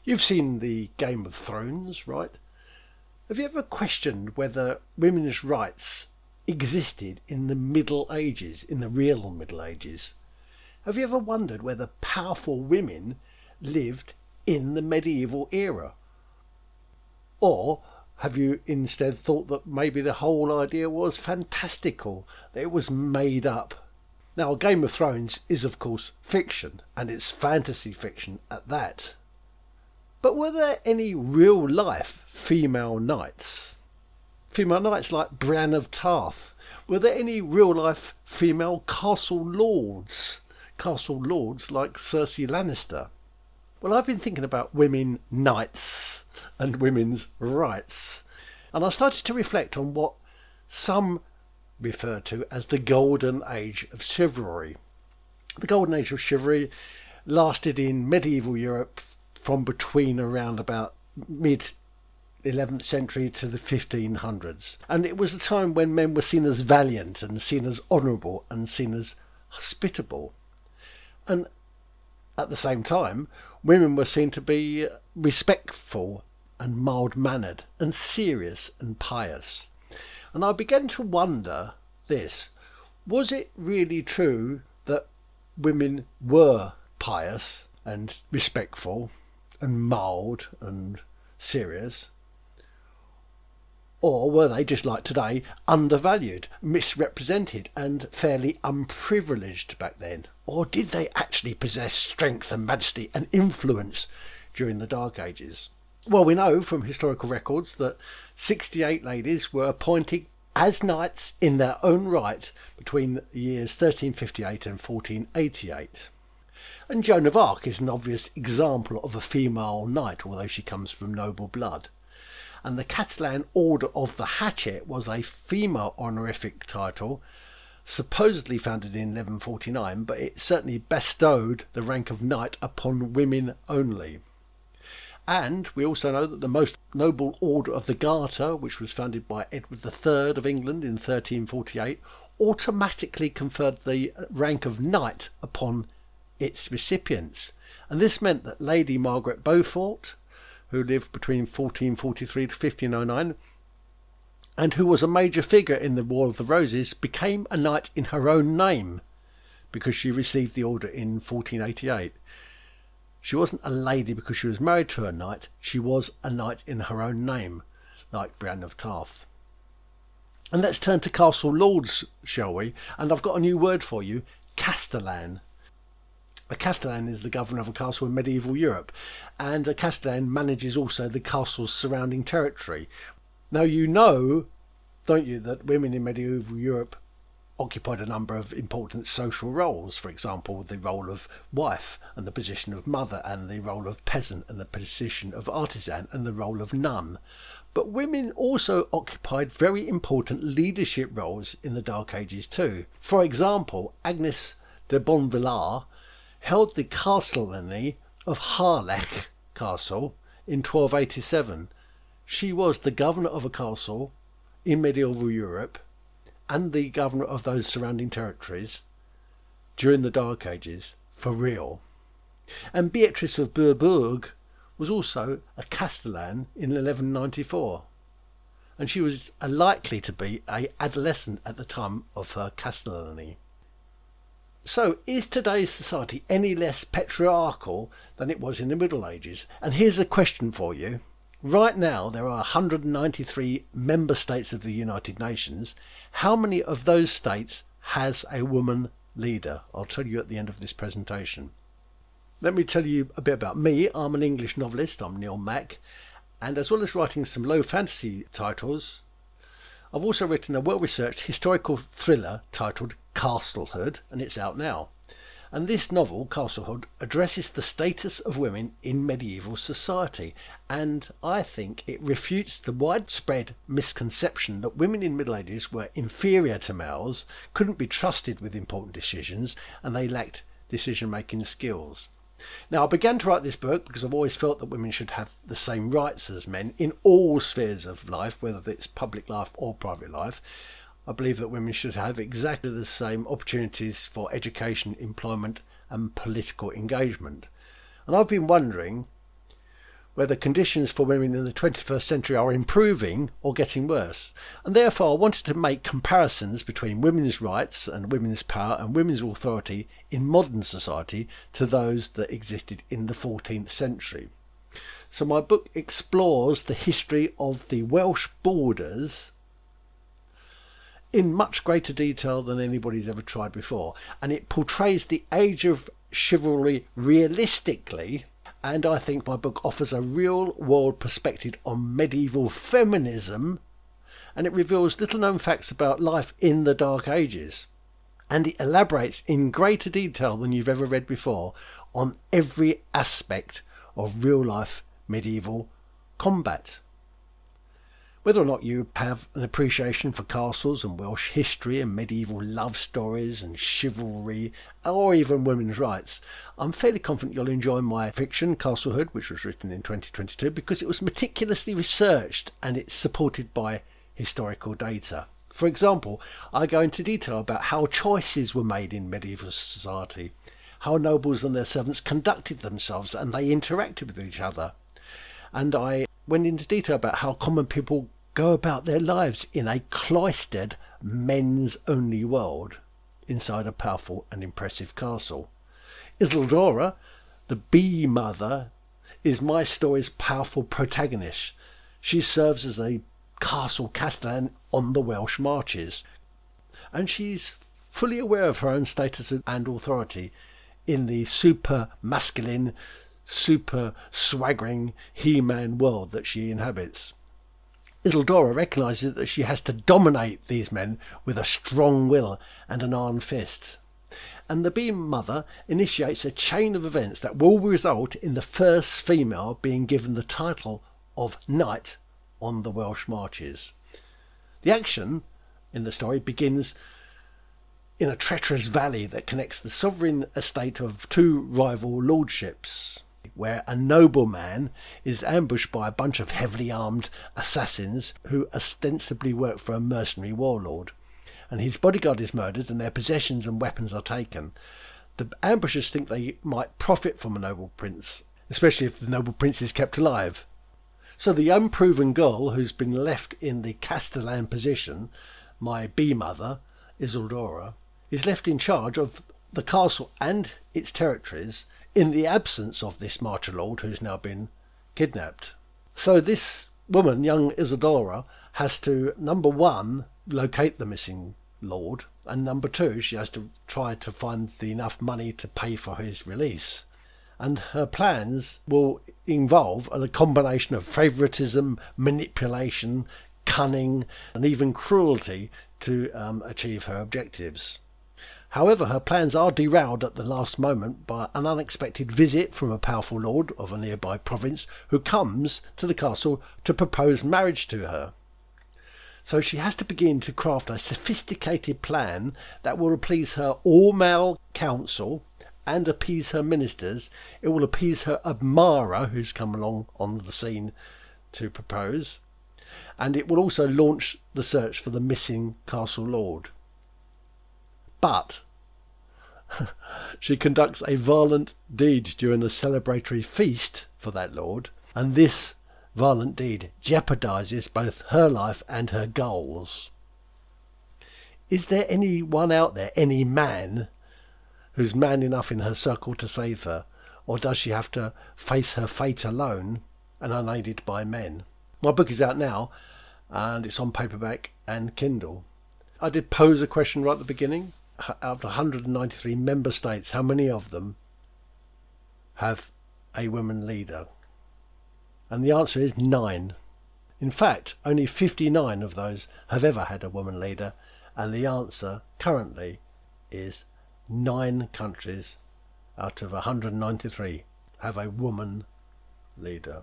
You've seen the Game of Thrones, right? Have you ever questioned whether women's rights existed in the Middle Ages, in the real Middle Ages? Have you ever wondered whether powerful women lived in the medieval era? Or have you instead thought that maybe the whole idea was fantastical, that it was made up? Now, Game of Thrones is of course fiction, and it's fantasy fiction at that. But were there any real life female knights? Female knights like Brienne of Tarth? Were there any real life female castle lords? Castle lords like Cersei Lannister? Well, I've been thinking about women knights and women's rights, and I started to reflect on what some refer to as the golden age of chivalry. The golden age of chivalry lasted in medieval Europe from between around about mid 11th century to the 1500s, and it was a time when men were seen as valiant and seen as honourable and seen as hospitable, and at the same time women were seen to be respectful and mild-mannered and serious and pious. And I began to wonder this: was it really true that women were pious and respectful and mild and serious? Or were they, just like today, undervalued, misrepresented and fairly unprivileged back then? Or did they actually possess strength and majesty and influence during the Dark Ages? Well, we know from historical records that 68 ladies were appointed as knights in their own right between the years 1358 and 1488. And Joan of Arc is an obvious example of a female knight, although she comes from noble blood. And the Catalan Order of the Hatchet was a female honorific title, supposedly founded in 1149, but it certainly bestowed the rank of knight upon women only. And we also know that the most noble Order of the Garter, which was founded by Edward III of England in 1348, automatically conferred the rank of knight upon its recipients. And this meant that Lady Margaret Beaufort, who lived between 1443 to 1509, and who was a major figure in the War of the Roses, became a knight in her own name because she received the order in 1488. She wasn't a lady because she was married to a knight, she was a knight in her own name, like Brienne of Tarth. And let's turn to castle lords, shall we? And I've got a new word for you: castellan. A castellan is the governor of a castle in medieval Europe, and a castellan manages also the castle's surrounding territory. Now, you know, don't you, that women in medieval Europe occupied a number of important social roles. For example, the role of wife and the position of mother, and the role of peasant and the position of artisan, and the role of nun. But women also occupied very important leadership roles in the Dark Ages too. For example, Agnes de Bonvillars held the castellany of Harlech Castle in 1287. She was the governor of a castle in medieval Europe and the governor of those surrounding territories during the Dark Ages, for real. And Beatrice of Bourbourg was also a castellan in 1194, and she was likely to be an adolescent at the time of her castellany. So, is today's society any less patriarchal than it was in the Middle Ages? And here's a question for you. Right now there are 193 member states of the United Nations. How many of those states has a woman leader? I'll tell you at the end of this presentation. Let me tell you a bit about me. I'm an English novelist. I'm Neil Mach, and as well as writing some low fantasy titles, I've also written a well-researched historical thriller titled Castlehood, and it's out now. And this novel, Castlehood, addresses the status of women in medieval society, and I think it refutes the widespread misconception that women in Middle Ages were inferior to males, couldn't be trusted with important decisions, and they lacked decision-making skills. Now, I began to write this book because I've always felt that women should have the same rights as men in all spheres of life, whether it's public life or private life. I believe that women should have exactly the same opportunities for education, employment and political engagement. And I've been wondering, whether conditions for women in the 21st century are improving or getting worse. And therefore I wanted to make comparisons between women's rights and women's power and women's authority in modern society to those that existed in the 14th century. So my book explores the history of the Welsh borders in much greater detail than anybody's ever tried before, and it portrays the age of chivalry realistically. And I think my book offers a real-world perspective on medieval feminism, and it reveals little-known facts about life in the Dark Ages. And it elaborates in greater detail than you've ever read before on every aspect of real-life medieval combat. Whether or not you have an appreciation for castles and Welsh history and medieval love stories and chivalry or even women's rights, I'm fairly confident you'll enjoy my fiction, Castlehood, which was written in 2022, because it was meticulously researched and it's supported by historical data. For example, I go into detail about how choices were made in medieval society, how nobles and their servants conducted themselves and they interacted with each other. And I went into detail about how common people go about their lives in a cloistered, men's-only world inside a powerful and impressive castle. Isildur, the bee mother, is my story's powerful protagonist. She serves as a castle castellan on the Welsh marches, and she's fully aware of her own status and authority in the super masculine, super swaggering He-Man world that she inhabits. Isildur recognises that she has to dominate these men with a strong will and an iron fist. And the Bee Mother initiates a chain of events that will result in the first female being given the title of Knight on the Welsh marches. The action in the story begins in a treacherous valley that connects the sovereign estate of two rival lordships, where a nobleman is ambushed by a bunch of heavily armed assassins who ostensibly work for a mercenary warlord, and his bodyguard is murdered and their possessions and weapons are taken. The ambushers think they might profit from a noble prince, especially if the noble prince is kept alive. So the unproven girl who's been left in the castellan position, my bee mother, Isildur, is left in charge of the castle and its territories in the absence of this marcher lord who's now been kidnapped. So this woman, young Isildur, has to, number one, locate the missing lord, and number two, she has to try to find enough money to pay for his release. And her plans will involve a combination of favouritism, manipulation, cunning, and even cruelty to achieve her objectives. However, her plans are derailed at the last moment by an unexpected visit from a powerful lord of a nearby province who comes to the castle to propose marriage to her. So she has to begin to craft a sophisticated plan that will appease her all-male council and appease her ministers. It will appease her admirer who's come along on the scene to propose, and it will also launch the search for the missing castle lord. But she conducts a violent deed during a celebratory feast for that lord, and this violent deed jeopardizes both her life and her goals. Is there anyone out there, any man, who's man enough in her circle to save her, or does she have to face her fate alone and unaided by men? My book is out now, and it's on paperback and Kindle. I did pose a question right at the beginning. Out of 193 member states, how many of them have a woman leader? And the answer is 9. In fact, only 59 of those have ever had a woman leader, and the answer currently is 9 countries out of 193 have a woman leader.